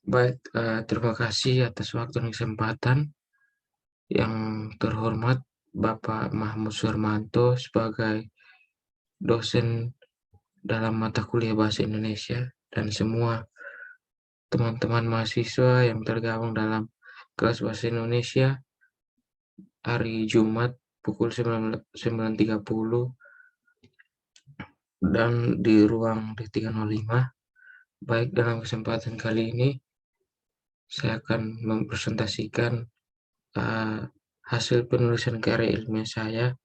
Baik, terima kasih atas waktu dan kesempatan. Yang terhormat Bapak Mahmud Surmanto sebagai dosen dalam mata kuliah Bahasa Indonesia dan semua teman-teman mahasiswa yang tergabung dalam kelas Bahasa Indonesia hari Jumat pukul 9.30 dan di ruang D305. Baik, dalam kesempatan kali ini saya akan mempresentasikan uh, hasil penulisan karya ilmiah saya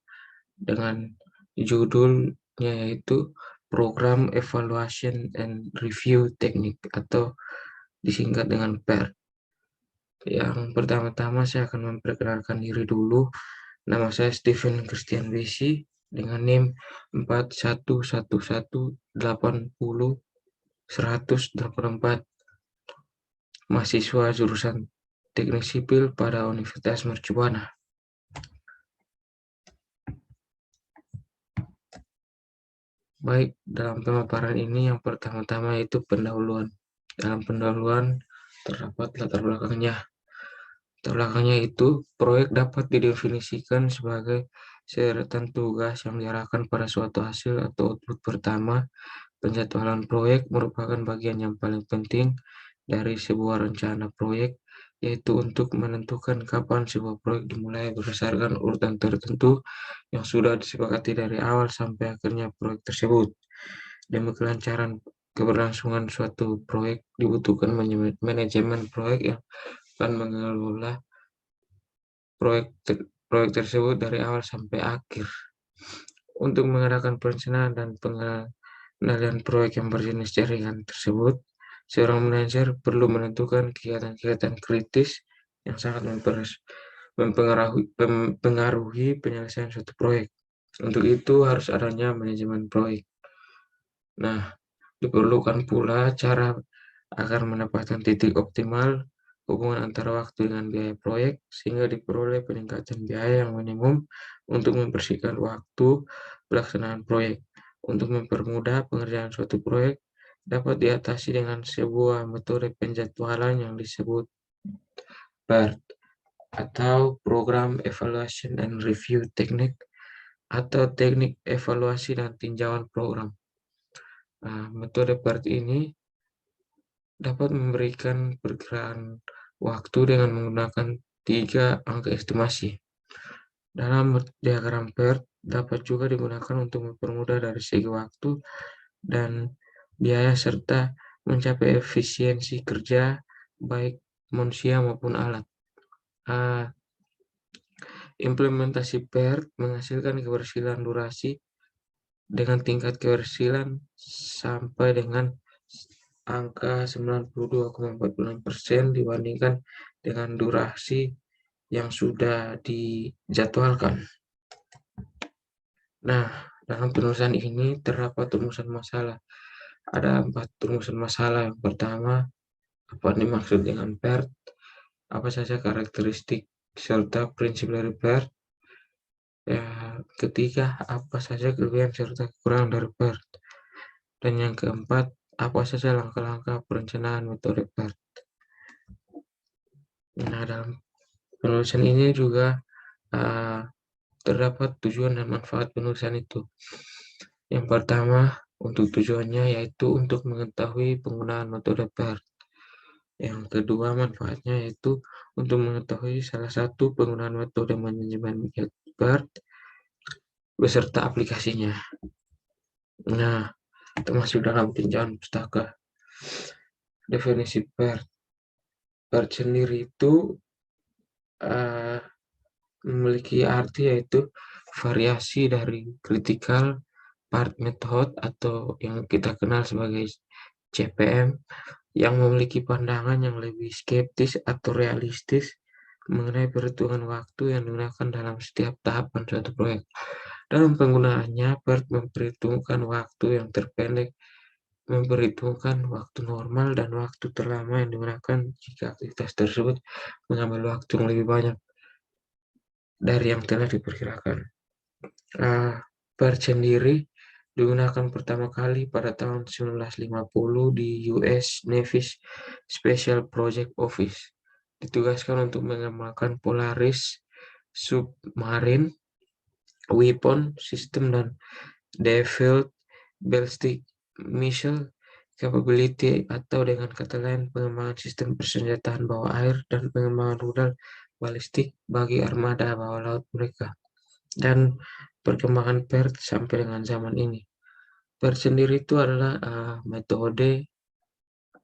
dengan judulnya yaitu Program Evaluation and Review Technique atau disingkat dengan PER. Yang pertama-tama saya akan memperkenalkan diri dulu. Nama saya Stephen Christian Besi dengan NIM 411180 mahasiswa jurusan Teknik Sipil pada Universitas Mercubuana. Baik, dalam pemaparan ini yang pertama-tama yaitu pendahuluan. Dalam pendahuluan terdapat latar belakangnya. Latar belakangnya itu, proyek dapat didefinisikan sebagai seretan tugas yang diarahkan pada suatu hasil atau output pertama. Penjadwalan proyek merupakan bagian yang paling penting dari sebuah rencana proyek, yaitu untuk menentukan kapan sebuah proyek dimulai berdasarkan urutan tertentu yang sudah disepakati dari awal sampai akhirnya proyek tersebut. Demi kelancaran keberlangsungan suatu proyek, dibutuhkan manajemen proyek yang akan mengelola proyek proyek tersebut dari awal sampai akhir. Untuk mengadakan perencanaan dan pengendalian proyek yang berjenis jaringan tersebut, seorang manajer perlu menentukan kegiatan-kegiatan kritis yang sangat mempengaruhi penyelesaian suatu proyek. Untuk itu harus adanya manajemen proyek. Nah, diperlukan pula cara agar mendapatkan titik optimal hubungan antara waktu dengan biaya proyek, sehingga diperoleh peningkatan biaya yang minimum untuk membersihkan waktu pelaksanaan proyek. Untuk mempermudah pengerjaan suatu proyek, dapat diatasi dengan sebuah metode penjadwalan yang disebut PERT, atau Program Evaluation and Review Technique, atau teknik evaluasi dan tinjauan program. Nah, metode PERT ini dapat memberikan perkiraan waktu dengan menggunakan 3 angka estimasi. Dalam diagram PERT dapat juga digunakan untuk mempermudah dari segi waktu dan biaya serta mencapai efisiensi kerja baik manusia maupun alat. Implementasi PERT menghasilkan keberhasilan durasi dengan tingkat keberhasilan sampai dengan angka 92,46% dibandingkan dengan durasi yang sudah dijadwalkan. Nah, dalam penulisan ini terdapat rumusan masalah. Ada 4 rumusan masalah. Yang pertama, apa dimaksud dengan PERT? Apa saja karakteristik serta prinsip dari PERT? Yang ketiga, apa saja kelebihan serta kekurangan dari PERT? Dan yang keempat, apa saja langkah-langkah perencanaan metode PERT? Nah, dalam penulisan ini juga terdapat tujuan dan manfaat penulisan itu. Yang pertama, untuk tujuannya yaitu untuk mengetahui penggunaan metode PERT. Yang kedua, manfaatnya yaitu untuk mengetahui salah satu penggunaan metode manajemen PERT beserta aplikasinya. Nah, termasuk dalam tinjauan pustaka. Definisi PERT. PERT sendiri itu memiliki arti yaitu variasi dari critical path method atau yang kita kenal sebagai CPM, yang memiliki pandangan yang lebih skeptis atau realistis mengenai perhitungan waktu yang digunakan dalam setiap tahapan suatu proyek. Dalam penggunaannya, PERT memperhitungkan waktu yang terpendek, memperhitungkan waktu normal dan waktu terlama yang digunakan jika aktivitas tersebut mengambil waktu yang lebih banyak dari yang telah diperkirakan. PERT sendiri digunakan pertama kali pada tahun 1950 di US Navy's Special Project Office. Ditugaskan untuk mengembangkan Polaris Submarine Weapon System dan Develop Ballistic Missile Capability, atau dengan kata lain pengembangan sistem persenjataan bawah air dan pengembangan rudal balistik bagi armada bawah laut mereka, dan perkembangan PERT sampai dengan zaman ini. PERT sendiri itu adalah metode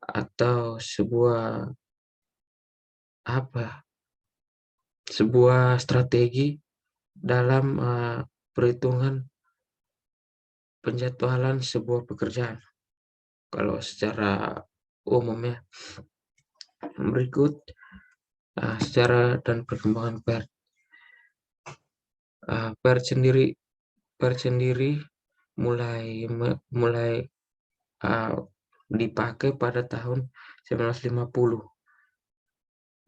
atau sebuah strategi dalam perhitungan penjadwalan sebuah pekerjaan. Kalau secara umum ya, berikut secara dan perkembangan PERT. PERT sendiri mulai dipakai pada tahun 1950,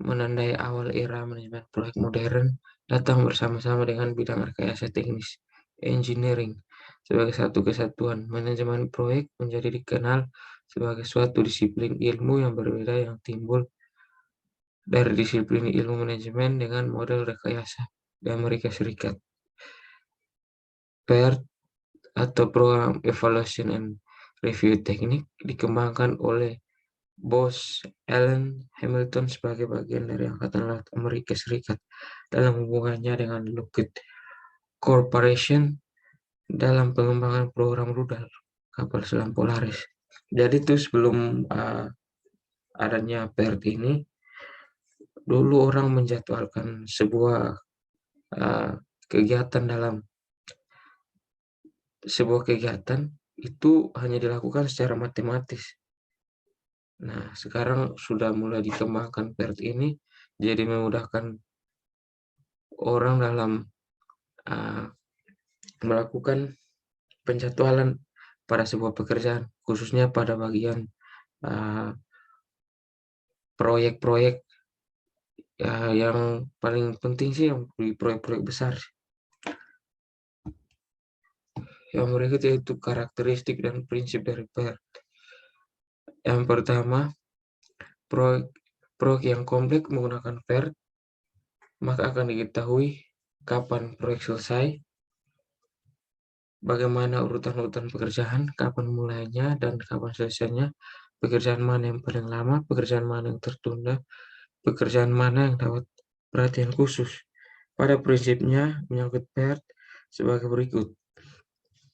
menandai awal era manajemen proyek modern datang bersama-sama dengan bidang rekayasa teknis engineering sebagai satu kesatuan. Manajemen proyek menjadi dikenal sebagai suatu disiplin ilmu yang berbeda yang timbul dari disiplin ilmu manajemen dengan model rekayasa di Amerika Serikat. PERT atau Program Evaluation and Review Technique dikembangkan oleh Bos Allen Hamilton sebagai bagian dari Angkatan Laut Amerika Serikat dalam hubungannya dengan Lockheed Corporation dalam pengembangan program rudal kapal selam Polaris. Jadi itu sebelum adanya PERT ini, dulu orang menjadwalkan sebuah kegiatan itu hanya dilakukan secara matematis. Nah, sekarang sudah mulai dikembangkan PERT ini, jadi memudahkan orang dalam melakukan penjadwalan pada sebuah pekerjaan, khususnya pada bagian proyek-proyek yang paling penting sih, yang proyek-proyek besar. Yang berikut yaitu karakteristik dan prinsip dari PERT. Yang pertama, proyek yang kompleks menggunakan PERT, maka akan diketahui kapan proyek selesai, bagaimana urutan-urutan pekerjaan, kapan mulainya dan kapan selesainya, pekerjaan mana yang paling lama, pekerjaan mana yang tertunda, pekerjaan mana yang dapat perhatian khusus. Pada prinsipnya menyangkut PERT sebagai berikut.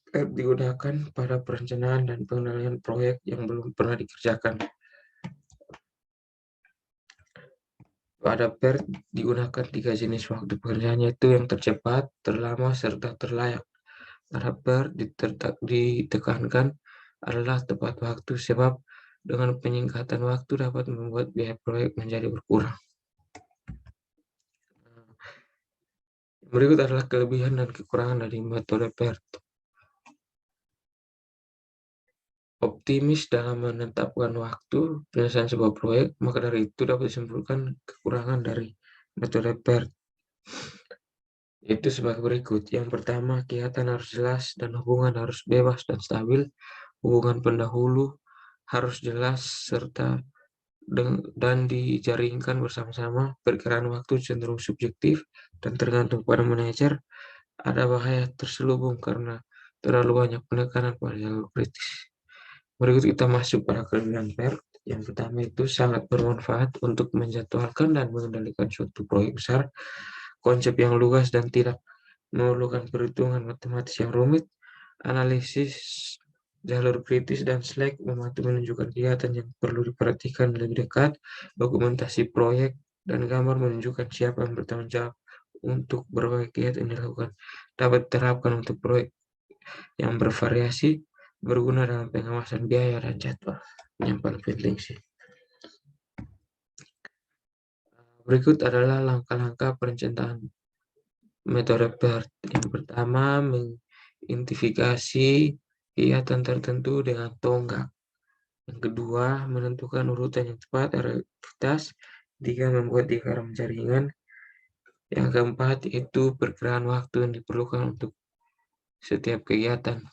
PERT digunakan pada perencanaan dan pengendalian proyek yang belum pernah dikerjakan. Pada PERT digunakan 3 jenis waktu pekerjaan, yaitu yang tercepat, terlama, serta terlayak. Pada PERT ditekankan adalah tepat waktu, sebab dengan penyingkatan waktu dapat membuat biaya proyek menjadi berkurang. Berikut adalah kelebihan dan kekurangan dari metode PERT. Optimis dalam menetapkan waktu penyelesaian sebuah proyek, maka dari itu dapat disimpulkan kekurangan dari metode PERT. Itu sebagai berikut. Yang pertama, kegiatan harus jelas dan hubungan harus bebas dan stabil. Hubungan pendahulu harus jelas dan dijaringkan bersama-sama. Perkiraan waktu cenderung subjektif dan tergantung pada manajer. Ada bahaya terselubung karena terlalu banyak penekanan pada jalur kritis. Berikut kita masuk pada kelebihan PERT. Yang pertama itu sangat bermanfaat untuk menjadwalkan dan mengendalikan suatu proyek besar. Konsep yang luas dan tidak memerlukan perhitungan matematis yang rumit. Analisis jalur kritis dan slack membantu menunjukkan kegiatan yang perlu diperhatikan lebih dekat. Dokumentasi proyek dan gambar menunjukkan siapa yang bertanggung jawab untuk berbagai kegiatan yang dilakukan. Dapat diterapkan untuk proyek yang bervariasi, berguna dalam pengawasan biaya dan jadwal. Yang paling penting sih. Berikut adalah langkah-langkah perencanaan metode PERT. Yang pertama, mengidentifikasi kegiatan tertentu dengan tonggak. Yang kedua, menentukan urutan yang tepat aktivitas. Tiga, membuat diagram jaringan. Yang keempat, itu perkiraan waktu yang diperlukan untuk setiap kegiatan.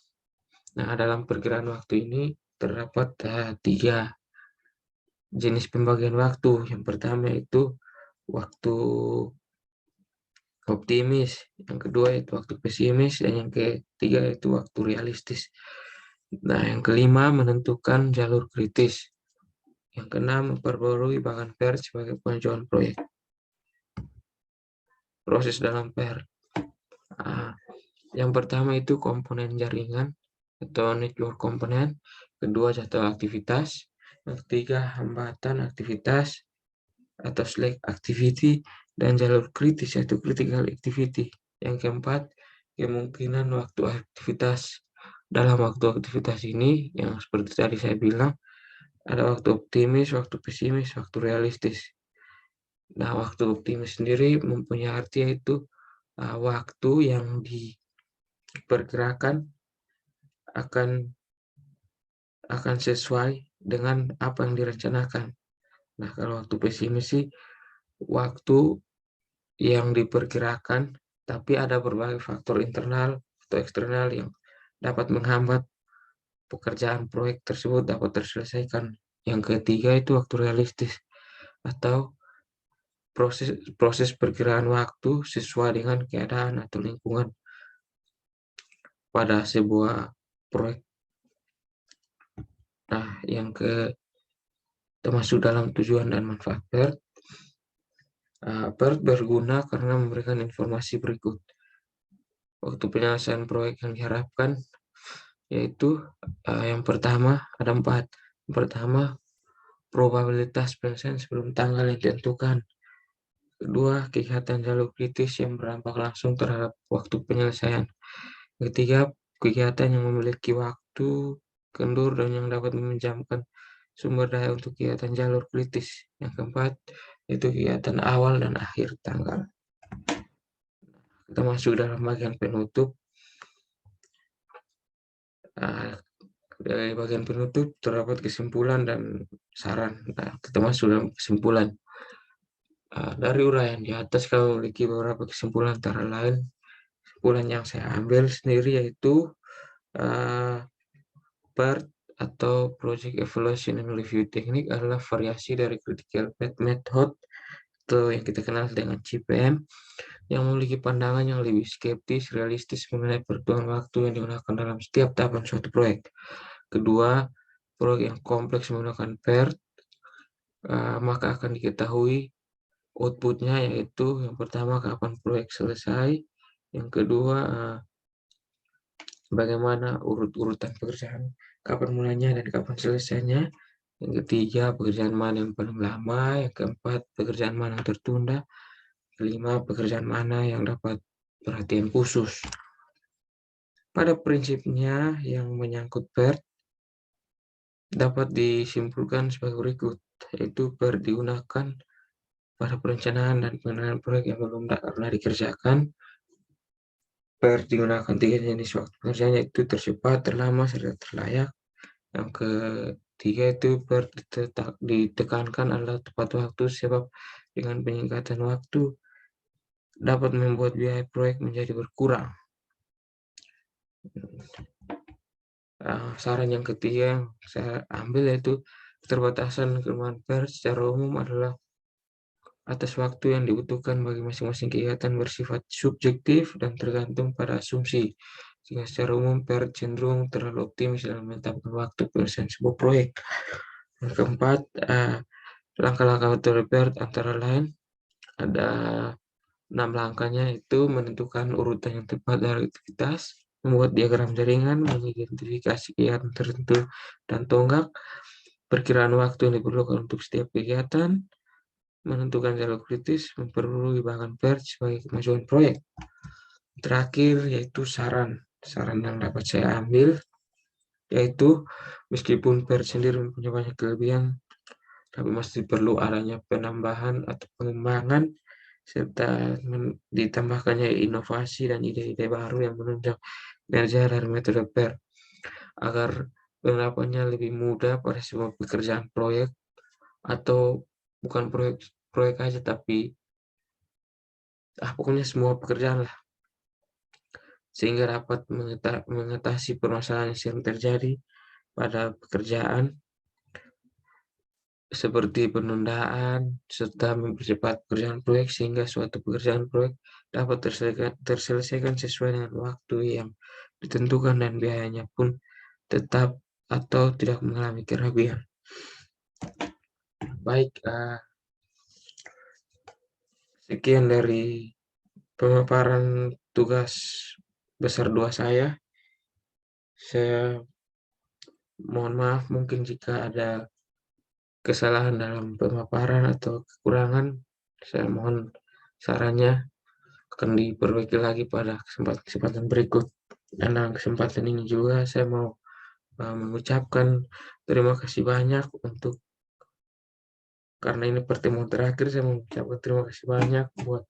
Nah, dalam perkiraan waktu ini terdapat 3 jenis pembagian waktu. Yang pertama itu waktu optimis, yang kedua itu waktu pesimis, dan yang ketiga itu waktu realistis. Nah, yang kelima menentukan jalur kritis. Yang keenam memperbarui bahan PER sebagai pengajuan proyek. Proses dalam PER. Yang pertama itu komponen jaringan atau network komponen. Kedua jadwal aktivitas. Yang ketiga hambatan aktivitas atau slack activity, dan jalur kritis yaitu critical activity. Yang keempat, kemungkinan waktu aktivitas. Dalam waktu aktivitas ini, yang seperti tadi saya bilang, ada waktu optimis, waktu pesimis, waktu realistis. Nah, waktu optimis sendiri mempunyai arti yaitu waktu yang diperkirakan akan sesuai dengan apa yang direncanakan. Nah, kalau waktu pesimis sih waktu yang diperkirakan, tapi ada berbagai faktor internal atau eksternal yang dapat menghambat pekerjaan proyek tersebut dapat terselesaikan. Yang ketiga itu waktu realistis atau proses perkiraan waktu sesuai dengan keadaan atau lingkungan pada sebuah proyek. Nah, yang termasuk dalam tujuan dan manfaat PERT. PERT berguna karena memberikan informasi berikut. Waktu penyelesaian proyek yang diharapkan yaitu yang pertama ada 4. Yang pertama, probabilitas penyelesaian sebelum tanggal yang ditentukan. Kedua, kegiatan jalur kritis yang berdampak langsung terhadap waktu penyelesaian. Ketiga, kegiatan yang memiliki waktu kendur dan yang dapat meminjamkan sumber daya untuk kegiatan jalur kritis. Yang keempat, itu kegiatan awal dan akhir tanggal. Kita masuk dalam bagian penutup. Dari bagian penutup terdapat kesimpulan dan saran. Nah, kita masuk dalam kesimpulan. Dari uraian di atas kami memiliki beberapa kesimpulan, antara lain kesimpulan yang saya ambil sendiri yaitu PERT atau Project Evaluation and Review Technique adalah variasi dari Critical Path Method atau yang kita kenal dengan CPM, yang memiliki pandangan yang lebih skeptis, realistis mengenai perhitungan waktu yang digunakan dalam setiap tahapan suatu proyek. Kedua, proyek yang kompleks menggunakan PERT, maka akan diketahui outputnya, yaitu yang pertama kapan proyek selesai, yang kedua bagaimana urut-urutan pekerjaan, kapan mulainya dan kapan selesainya, yang ketiga pekerjaan mana yang paling lama, yang keempat pekerjaan mana yang tertunda, kelima pekerjaan mana yang dapat perhatian khusus. Pada prinsipnya yang menyangkut PERT dapat disimpulkan sebagai berikut, yaitu PERT digunakan pada perencanaan dan pengenalan proyek yang belum pernah dikerjakan. PERT digunakan 3 jenis waktu pekerjaan, yaitu tercepat, terlama, serta terlayak. Yang ketiga itu PERT ditekankan adalah tepat waktu, sebab dengan peningkatan waktu dapat membuat biaya proyek menjadi berkurang. Saran yang ketiga yang saya ambil yaitu keterbatasan kelemahan PERT secara umum adalah atas waktu yang dibutuhkan bagi masing-masing kegiatan bersifat subjektif dan tergantung pada asumsi, sehingga secara umum PERT cenderung terlalu optimis dalam menetapkan waktu penyelesaian sebuah proyek. Yang keempat, langkah-langkah metode PERT antara lain ada 6 langkahnya, itu menentukan urutan yang tepat dari aktivitas, membuat diagram jaringan, mengidentifikasi kegiatan tertentu dan tonggak, perkiraan waktu yang diperlukan untuk setiap kegiatan, menentukan jalur kritis, memperbarui bahan PERT sebagai kemajuan proyek. Terakhir yaitu saran yang dapat saya ambil, yaitu meskipun PERT sendiri mempunyai banyak kelebihan, tapi masih perlu adanya penambahan atau pengembangan serta ditambahkannya inovasi dan ide-ide baru yang menunjang kinerja dari metode PERT agar penerapannya lebih mudah pada sebuah pekerjaan proyek, atau bukan proyek aja, tapi pokoknya semua pekerjaan lah. sehingga dapat mengatasi permasalahan yang sering terjadi pada pekerjaan seperti penundaan serta mempercepat pekerjaan proyek sehingga suatu pekerjaan proyek dapat terselesaikan sesuai dengan waktu yang ditentukan dan biayanya pun tetap atau tidak mengalami kerabian. Baik, sekian dari pemaparan tugas besar 2 saya. Saya mohon maaf mungkin jika ada kesalahan dalam pemaparan atau kekurangan, saya mohon sarannya akan diperbaiki lagi pada kesempatan berikut. Dan dalam kesempatan ini juga saya mau mengucapkan terima kasih banyak karena ini pertemuan terakhir, saya mengucapkan terima kasih banyak buat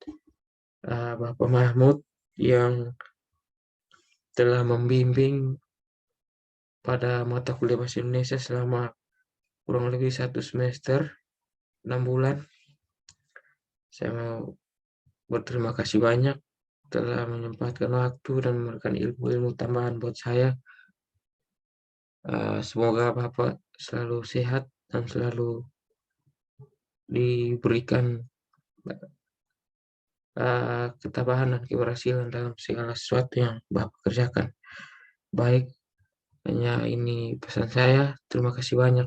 Bapak Mahmud yang telah membimbing pada mata kuliah Bahasa Indonesia selama kurang lebih 1 semester, 6 bulan. Saya mau berterima kasih banyak telah menyempatkan waktu dan memberikan ilmu-ilmu tambahan buat saya. Semoga Bapak selalu sehat dan selalu diberikan ketabahan dan keberhasilan dalam segala sesuatu yang Bapak kerjakan. Baik, hanya ini pesan saya. Terima kasih banyak.